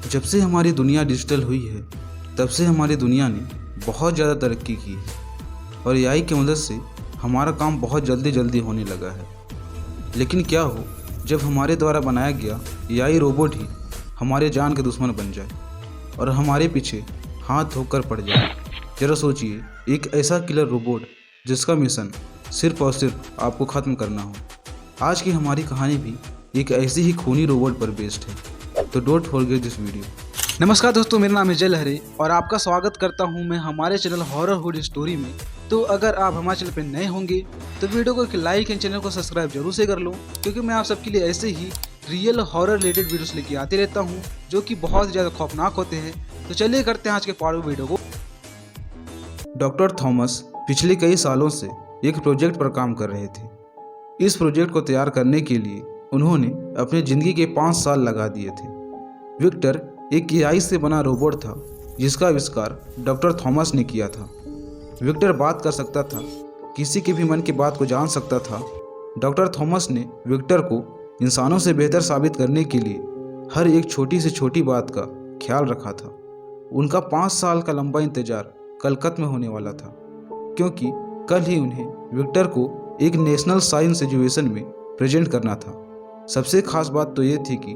जब से हमारी दुनिया डिजिटल हुई है तब से हमारी दुनिया ने बहुत ज़्यादा तरक्की की है और एआई की मदद से हमारा काम बहुत जल्दी होने लगा है। लेकिन क्या हो जब हमारे द्वारा बनाया गया एआई रोबोट ही हमारे जान के दुश्मन बन जाए और हमारे पीछे हाथ धोकर पड़ जाए। जरा सोचिए, एक ऐसा किलर रोबोट जिसका मिशन सिर्फ और सिर्फ आपको ख़त्म करना हो। आज की हमारी कहानी भी एक ऐसी ही खूनी रोबोट पर बेस्ड है, तो डोंट फॉरगेट दिस वीडियो। नमस्कार दोस्तों, मेरा नाम है जय लहरे और आपका स्वागत करता हूं मैं हमारे चैनल हॉरर हुड स्टोरी में। तो अगर आप हमारे चैनल पर नए होंगे तो वीडियो को लाइक एंड चैनल को सब्सक्राइब जरूर से कर लो, क्योंकि मैं आप सबके लिए ऐसे ही रियल हॉरर रिलेटेड वीडियोस लेके आते रहता हूं जो कि बहुत ज़्यादा खौफनाक होते हैं। तो चलिए करते हैं आज के फॉलो वीडियो को। डॉक्टर थॉमस पिछले कई सालों से एक प्रोजेक्ट पर काम कर रहे थे। इस प्रोजेक्ट को तैयार करने के लिए उन्होंने अपनी ज़िंदगी के 5 साल लगा दिए थे। विक्टर एक एआई से बना रोबोट था जिसका आविष्कार डॉक्टर थॉमस ने किया था। विक्टर बात कर सकता था, किसी के भी मन की बात को जान सकता था। डॉक्टर थॉमस ने विक्टर को इंसानों से बेहतर साबित करने के लिए हर एक छोटी से छोटी बात का ख्याल रखा था। उनका 5 साल का लंबा इंतजार कल खत्म होने वाला था, क्योंकि कल ही उन्हें विक्टर को एक नेशनल साइंस एग्जीबिशन में प्रेजेंट करना था। सबसे खास बात तो ये थी कि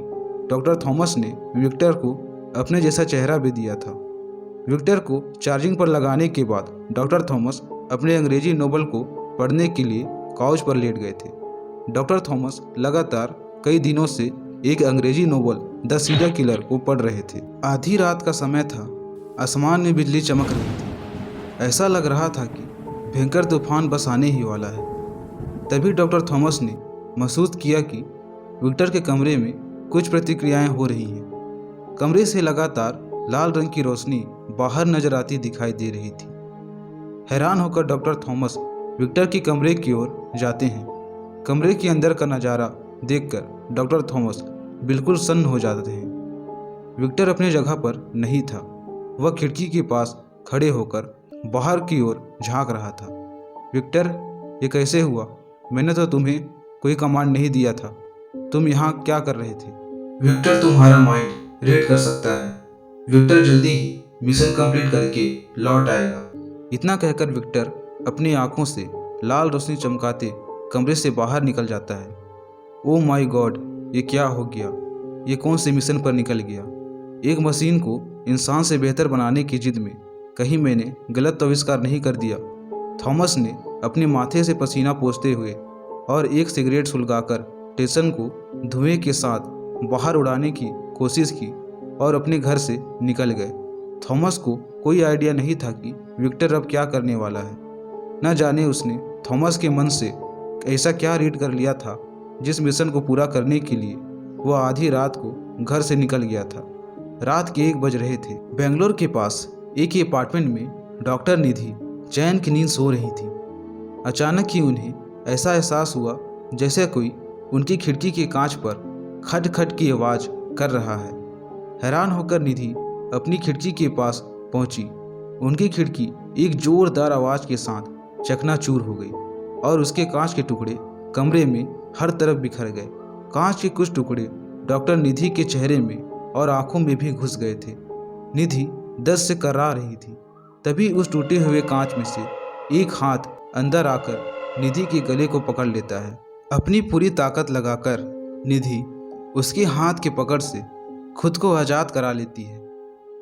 डॉक्टर थॉमस ने विक्टर को अपने जैसा चेहरा भी दिया था। विक्टर को चार्जिंग पर लगाने के बाद डॉक्टर थॉमस अपने अंग्रेजी नोवेल को पढ़ने के लिए काउच पर लेट गए थे। डॉक्टर थॉमस लगातार कई दिनों से एक अंग्रेजी नोवेल द सीरियल किलर को पढ़ रहे थे। आधी रात का समय था, आसमान में बिजली चमक रही थी। ऐसा लग रहा था कि भयंकर तूफान बस आने ही वाला है। तभी डॉक्टर थॉमस ने महसूस किया कि विक्टर के कमरे में कुछ प्रतिक्रियाएं हो रही हैं। कमरे से लगातार लाल रंग की रोशनी बाहर नजर आती दिखाई दे रही थी। हैरान होकर डॉक्टर थॉमस विक्टर के कमरे की ओर जाते हैं। कमरे के अंदर का नज़ारा देखकर डॉक्टर थॉमस बिल्कुल सन्न हो जाते हैं। विक्टर अपनी जगह पर नहीं था। वह खिड़की के पास खड़े होकर बाहर की ओर झांक रहा था। विक्टर, ये कैसे हुआ? मैंने तो तुम्हें कोई कमांड नहीं दिया था। तुम यहाँ क्या कर रहे थे? विक्टर तुम्हारा माइंड रीड कर सकता है। विक्टर जल्दी ही मिशन कंप्लीट करके लौट आएगा। इतना कहकर विक्टर अपनी आंखों से लाल रोशनी चमकाते कमरे से बाहर निकल जाता है। ओह माय गॉड, ये क्या हो गया? ये कौन से मिशन पर निकल गया? एक मशीन को इंसान से बेहतर बनाने की जिद में कहीं मैंने गलत तो आविष्कार नहीं कर दिया? थॉमस ने अपने माथे से पसीना पोंछते हुए और एक सिगरेट सुलगाकर स्टेशन को धुएं के साथ बाहर उड़ाने की कोशिश की और अपने घर से निकल गए। थॉमस को कोई आइडिया नहीं था कि विक्टर अब क्या करने वाला है। न जाने उसने थॉमस के मन से ऐसा क्या रीड कर लिया था जिस मिशन को पूरा करने के लिए वह आधी रात को घर से निकल गया था। रात के 1 बज रहे थे। बेंगलोर के पास एक ही अपार्टमेंट में डॉक्टर निधि चैन की नींद सो रही थी। अचानक ही उन्हें ऐसा एहसास हुआ जैसे कोई उनकी खिड़की के कांच पर खट खट की आवाज़ कर रहा है। हैरान होकर निधि अपनी खिड़की के पास पहुंची। उनकी खिड़की एक जोरदार आवाज़ के साथ चकनाचूर हो गई और उसके कांच के टुकड़े कमरे में हर तरफ बिखर गए। कांच के कुछ टुकड़े डॉक्टर निधि के चेहरे में और आंखों में भी घुस गए थे। निधि दर्द से कर्रा रही थी। तभी उस टूटे हुए कांच में से एक हाथ अंदर आकर निधि के गले को पकड़ लेता है। अपनी पूरी ताकत लगाकर निधि उसके हाथ के पकड़ से खुद को आज़ाद करा लेती है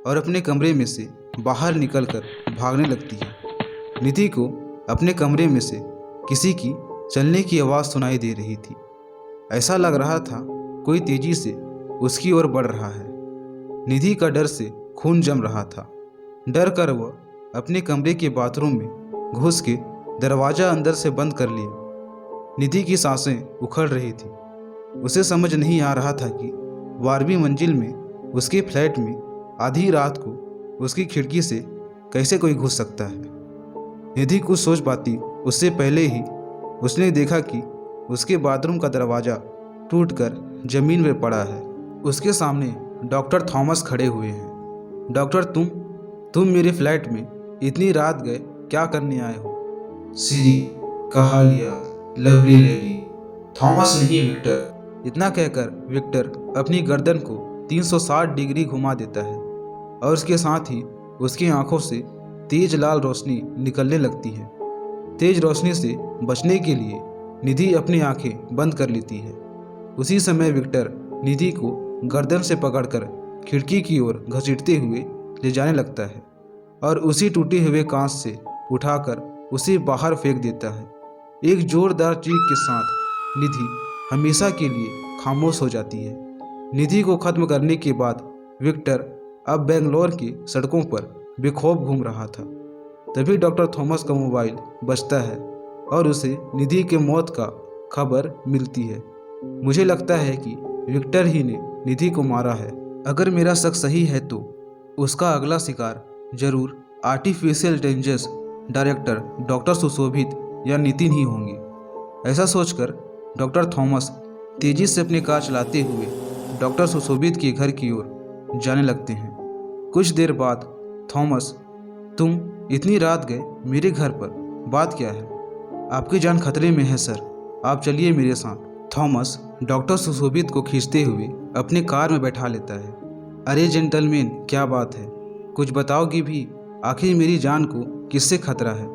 और अपने कमरे में से बाहर निकलकर भागने लगती है। निधि को अपने कमरे में से किसी की चलने की आवाज़ सुनाई दे रही थी। ऐसा लग रहा था कोई तेजी से उसकी ओर बढ़ रहा है। निधि का डर से खून जम रहा था। डर कर वह अपने कमरे के बाथरूम में घुस के दरवाज़ा अंदर से बंद कर लिया। निधि की सांसें उखड़ रही थी। उसे समझ नहीं आ रहा था कि 12वीं मंजिल में उसके फ्लैट में आधी रात को उसकी खिड़की से कैसे कोई घुस सकता है। निधि कुछ सोच पाती उससे पहले ही उसने देखा कि उसके बाथरूम का दरवाज़ा टूटकर जमीन में पड़ा है। उसके सामने डॉक्टर थॉमस खड़े हुए हैं। डॉक्टर, तुम मेरे फ्लैट में इतनी रात गए क्या करने आए हो? सीरी, कहा लिया, लवली लेडी। थॉमस नहीं, विक्टर। इतना कहकर विक्टर अपनी गर्दन को 360 डिग्री घुमा देता है और उसके साथ ही उसकी आंखों से तेज लाल रोशनी निकलने लगती है। तेज रोशनी से बचने के लिए निधि अपनी आंखें बंद कर लेती है। उसी समय विक्टर निधि को गर्दन से पकड़कर खिड़की की ओर घसीटते हुए ले जाने लगता है और उसी टूटे हुए कांच से उठाकर उसे बाहर फेंक देता है। एक जोरदार चीख के साथ निधि हमेशा के लिए खामोश हो जाती है। निधि को खत्म करने के बाद विक्टर अब बेंगलोर की सड़कों पर बेखौफ घूम रहा था। तभी डॉक्टर थॉमस का मोबाइल बजता है और उसे निधि के मौत का खबर मिलती है। मुझे लगता है कि विक्टर ही ने निधि को मारा है। अगर मेरा शक सही है तो उसका अगला शिकार जरूर आर्टिफिशियल इंटेलिजेंस डायरेक्टर डॉक्टर सुशोभित या नितिन ही होंगे। ऐसा सोचकर डॉक्टर थॉमस तेजी से अपनी कार चलाते हुए डॉक्टर सुशोभित के घर की ओर जाने लगते हैं। कुछ देर बाद थॉमस, तुम इतनी रात गए मेरे घर पर, बात क्या है? आपकी जान खतरे में है सर, आप चलिए मेरे साथ। थॉमस डॉक्टर सुशोभित को खींचते हुए अपनी कार में बैठा लेता है। अरे जेंटलमैन, क्या बात है? कुछ बताओगी भी? आखिर मेरी जान को किससे खतरा है?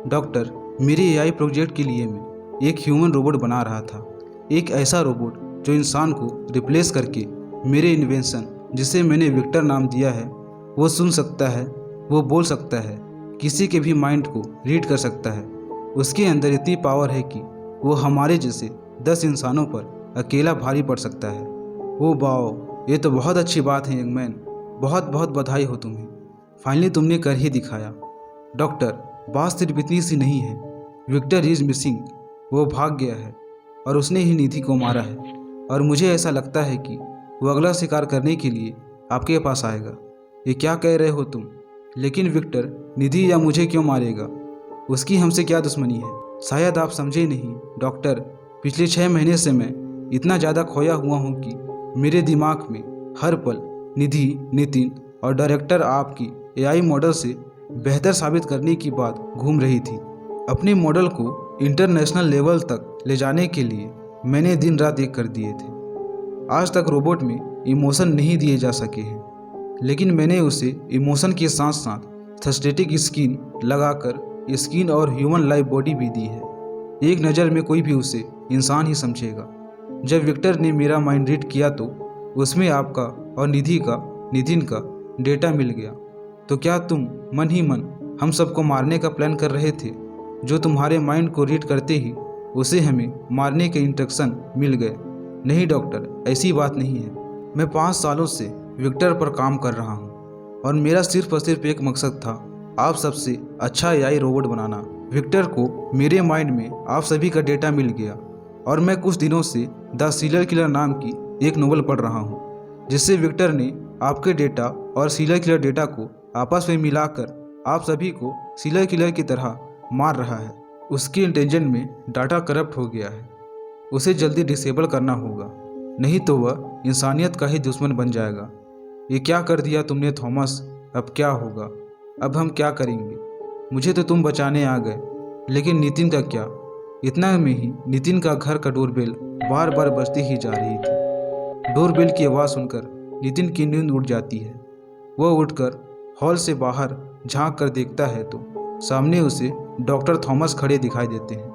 डॉक्टर, मेरे एआई प्रोजेक्ट के लिए मैं एक ह्यूमन रोबोट बना रहा था। एक ऐसा रोबोट जो इंसान को रिप्लेस करके मेरे इन्वेंशन, जिसे मैंने विक्टर नाम दिया है, वो सुन सकता है, वो बोल सकता है, किसी के भी माइंड को रीड कर सकता है। उसके अंदर इतनी पावर है कि वो हमारे जैसे 10 इंसानों पर अकेला भारी पड़ सकता है। ओ वाओ, ये तो बहुत अच्छी बात है यंग मैन, बहुत बहुत बधाई हो तुम्हें, फाइनली तुमने कर ही दिखाया। डॉक्टर, बात सिर्फ इतनी सी नहीं है, विक्टर इज मिसिंग, वो भाग गया है और उसने ही निधि को मारा है और मुझे ऐसा लगता है कि वो अगला शिकार करने के लिए आपके पास आएगा। ये क्या कह रहे हो तुम? लेकिन विक्टर निधि या मुझे क्यों मारेगा? उसकी हमसे क्या दुश्मनी है? शायद आप समझे नहीं डॉक्टर, पिछले 6 महीने से मैं इतना ज़्यादा खोया हुआ हूँ कि मेरे दिमाग में हर पल निधि, नितिन और डायरेक्टर आपकी एआई मॉडल से बेहतर साबित करने की बात घूम रही थी। अपने मॉडल को इंटरनेशनल लेवल तक ले जाने के लिए मैंने दिन रात एक कर दिए थे। आज तक रोबोट में इमोशन नहीं दिए जा सके हैं, लेकिन मैंने उसे इमोशन के साथ साथ सिंथेटिक स्किन लगाकर स्किन और ह्यूमन लाइफ बॉडी भी दी है। एक नज़र में कोई भी उसे इंसान ही समझेगा। जब विक्टर ने मेरा माइंड रीड किया तो उसमें आपका और नितिन का डेटा मिल गया। तो क्या तुम मन ही मन हम सबको मारने का प्लान कर रहे थे? जो तुम्हारे माइंड को रीड करते ही उसे हमें मारने के इंस्ट्रक्शन मिल गए? नहीं डॉक्टर, ऐसी बात नहीं है। मैं 5 सालों से विक्टर पर काम कर रहा हूँ और मेरा सिर्फ और सिर्फ एक मकसद था, आप सबसे अच्छा एआई रोबोट बनाना। विक्टर को मेरे माइंड में आप सभी का डेटा मिल गया और मैं कुछ दिनों से द सीरियल किलर नाम की एक नोवेल पढ़ रहा हूँ, जिससे विक्टर ने आपके डेटा और सीरियल किलर डेटा को आपस में मिलाकर आप सभी को सीरियल किलर की तरह मार रहा है। उसके इंटेलिजेंस में डाटा करप्ट हो गया है, उसे जल्दी डिसेबल करना होगा, नहीं तो वह इंसानियत का ही दुश्मन बन जाएगा। ये क्या कर दिया तुमने थॉमस? अब क्या होगा? अब हम क्या करेंगे? मुझे तो तुम बचाने आ गए, लेकिन नितिन का क्या? इतना में ही नितिन का घर का डोरबेल बार बार बजती ही जा रही थी। डोरबेल की आवाज़ सुनकर नितिन की नींद उड़ जाती है। वह उठकर हॉल से बाहर झांक कर देखता है तो सामने उसे डॉक्टर थॉमस खड़े दिखाई देते हैं।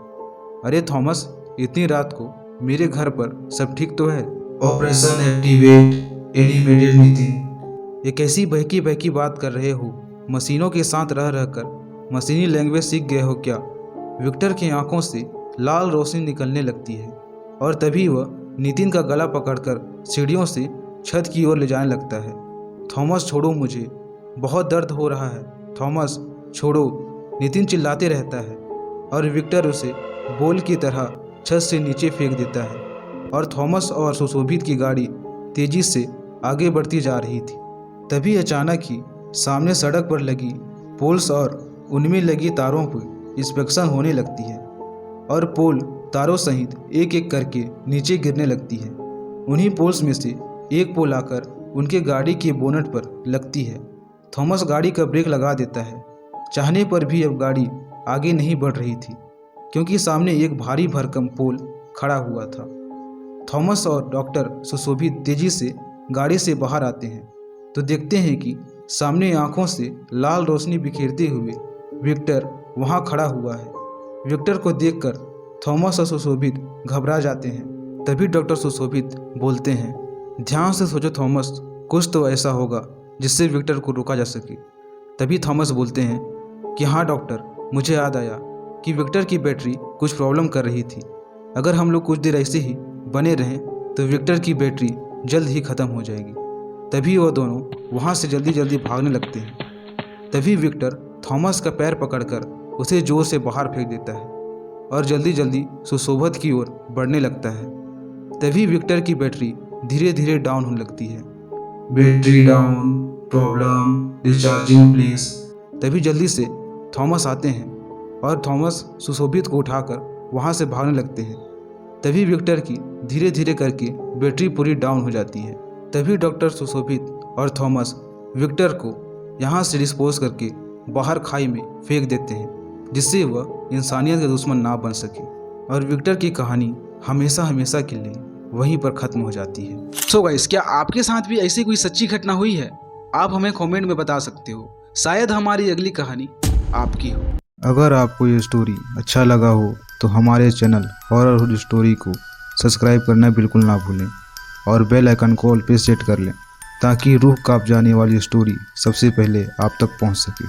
अरे थॉमस, इतनी रात को मेरे घर पर सब ठीक तो है? Operation activate animated Nitin. ये कैसी बहकी बहकी बात कर रहे हो? मशीनों के साथ रह रहकर मशीनी लैंग्वेज सीख गए हो क्या? विक्टर की आंखों से लाल रोशनी निकलने लगती है और तभी वह नितिन का गला पकड़कर सीढ़ियों से छत की ओर ले जाने लगता है। थॉमस छोड़ो मुझे, बहुत दर्द हो रहा है, थॉमस छोड़ो, नितिन चिल्लाते रहता है और विक्टर उसे बॉल की तरह छत से नीचे फेंक देता है और थॉमस और सुशोभित की गाड़ी तेजी से आगे बढ़ती जा रही थी। तभी अचानक ही सामने सड़क पर लगी पोल्स और उनमें लगी तारों पर इंस्पेक्शन होने लगती है और पोल तारों सहित एक एक करके नीचे गिरने लगती है। उन्हीं पोल्स में से एक पोल आकर उनके गाड़ी के बोनट पर लगती है। थॉमस गाड़ी का ब्रेक लगा देता है, चाहने पर भी अब गाड़ी आगे नहीं बढ़ रही थी क्योंकि सामने एक भारी भरकम पोल खड़ा हुआ था। थॉमस और डॉक्टर सुशोभित तेजी से गाड़ी से बाहर आते हैं तो देखते हैं कि सामने आंखों से लाल रोशनी बिखेरते हुए विक्टर वहां खड़ा हुआ है। विक्टर को देखकर थॉमस और सुशोभित घबरा जाते हैं। तभी डॉक्टर सुशोभित बोलते हैं, ध्यान से सोचो थॉमस, कुछ तो ऐसा होगा जिससे विक्टर को रोका जा सके। तभी थॉमस बोलते हैं कि हाँ डॉक्टर, मुझे याद आया कि विक्टर की बैटरी कुछ प्रॉब्लम कर रही थी। अगर हम लोग कुछ देर ऐसे ही बने रहें तो विक्टर की बैटरी जल्द ही ख़त्म हो जाएगी। तभी वो दोनों वहाँ से जल्दी जल्दी भागने लगते हैं। तभी विक्टर थॉमस का पैर पकड़कर उसे जोर से बाहर फेंक देता है और जल्दी जल्दी सुशोभित की ओर बढ़ने लगता है। तभी विक्टर की बैटरी धीरे धीरे डाउन होने लगती है। Battery down, problem, recharging please. तभी जल्दी से थॉमस आते हैं और थॉमस सुशोभित को उठाकर वहाँ से भागने लगते हैं। तभी विक्टर की धीरे धीरे करके बैटरी पूरी डाउन हो जाती है। तभी डॉक्टर सुशोभित और थॉमस विक्टर को यहाँ से डिस्पोज करके बाहर खाई में फेंक देते हैं, जिससे वह इंसानियत का दुश्मन ना बन सके और विक्टर की कहानी हमेशा हमेशा के लिए वहीं पर ख़त्म हो जाती है। सो गाइस, क्या आपके साथ भी ऐसी कोई सच्ची घटना हुई है? आप हमें कमेंट में बता सकते हो, शायद हमारी अगली कहानी आपकी हो। अगर आपको ये स्टोरी अच्छा लगा हो तो हमारे चैनल हॉररहुड स्टोरी को सब्सक्राइब करना बिल्कुल ना भूलें और बेल आइकन को ऑल पे सेट कर लें ताकि रूह कांप जाने वाली स्टोरी सबसे पहले आप तक पहुंच सके।